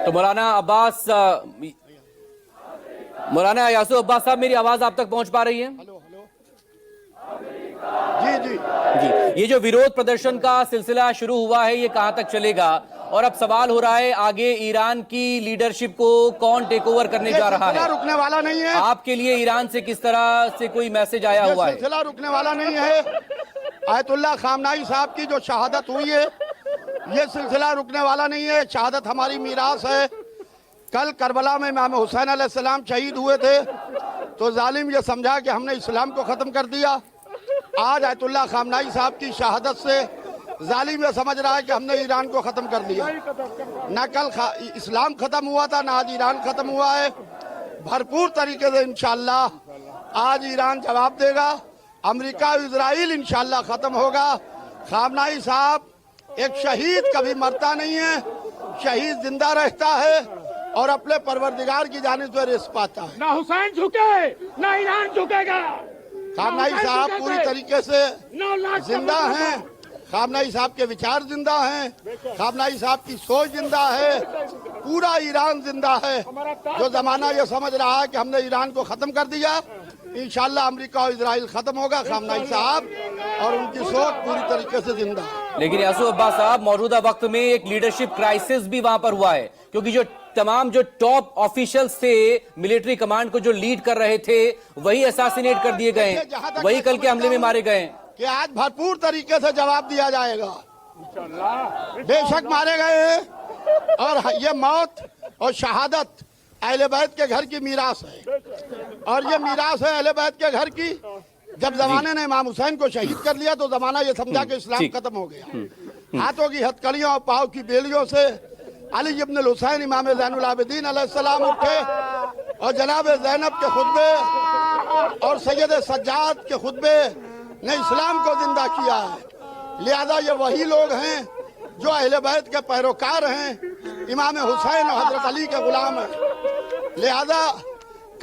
تو مولانا یاسر عباس صاحب، میری آواز آپ تک پہنچ پا رہی ہے؟ جی جی، یہ جو ویرودھ پردرشن کا سلسلہ شروع ہوا ہے یہ کہاں تک چلے گا، اور اب سوال ہو رہا ہے آگے ایران کی لیڈرشپ کو کون ٹیک اوور کرنے جا رہا ہے؟ سلسلہ رکنے والا نہیں ہے. آپ کے لیے ایران سے کس طرح سے کوئی میسج آیا ہوا ہے؟ یہ سلسلہ رکنے والا نہیں ہے. آیت اللہ خامنائی صاحب کی جو شہادت ہوئی ہے یہ سلسلہ رکنے والا نہیں ہے. شہادت ہماری میراث ہے. کل کربلا میں امام حسین علیہ السلام شہید ہوئے تھے تو ظالم یہ سمجھا کہ ہم نے اسلام کو ختم کر دیا. آج آیت اللہ خامنائی صاحب کی شہادت سے ظالم یہ سمجھ رہا ہے کہ ہم نے ایران کو ختم کر دیا. نہ کل اسلام ختم ہوا تھا، نہ آج ایران ختم ہوا ہے. بھرپور طریقے سے انشاءاللہ آج ایران جواب دے گا. امریکہ و اسرائیل انشاءاللہ ختم ہوگا. خامنائی صاحب ایک شہید کبھی مرتا نہیں ہے. شہید زندہ رہتا ہے اور اپنے پروردگار کی جانب سے رزق پاتا ہے. نہ حسین جھکے نہ ایران جھکے گا. خامنائی صاحب پوری طریقے سے زندہ ہیں. خامنائی صاحب کے وچار زندہ ہیں. خامنائی صاحب کی سوچ زندہ ہے. پورا ایران زندہ ہے. جو زمانہ یہ سمجھ رہا ہے کہ ہم نے ایران کو ختم کر دیا، انشاءاللہ امریکہ اور اسرائیل ختم ہوگا. خامنائی صاحب اور ان کی سوچ پوری طریقے سے زندہ ہے. لیکن یاسر عباس صاحب، موجودہ وقت میں ایک لیڈرشپ کرائسس بھی وہاں پر ہوا ہے، کیونکہ جو تمام جو ٹاپ آفیشلز تھے ملٹری کمانڈ کو جو لیڈ کر رہے تھے وہی اساسینیٹ کر دیے گئے ہیں، وہی کل کے حملے میں مارے گئے ہیں. کہ آج بھرپور طریقے سے جواب دیا جائے گا. بے شک مارے گئے ہیں. اور یہ موت اور شہادت اہل بیت کے گھر کی میراث ہے. اور یہ میراث ہے اہل بیت کے گھر کی. جب زمانے نے امام حسین کو شہید کر لیا تو زمانہ یہ سمجھا کہ اسلام ختم ہو گیا. ہاتھوں کی ہتکڑیوں اور پاؤں کی بیلیوں سے علی ابن الحسین امام زین العابدین علیہ السلام اٹھے اور جناب زینب کے خطبے اور سید سجاد کے خطبے نے اسلام کو زندہ کیا ہے. لہذا یہ وہی لوگ ہیں جو اہل بیت کے پیروکار ہیں، امام حسین اور حضرت علی کے غلام ہیں. لہذا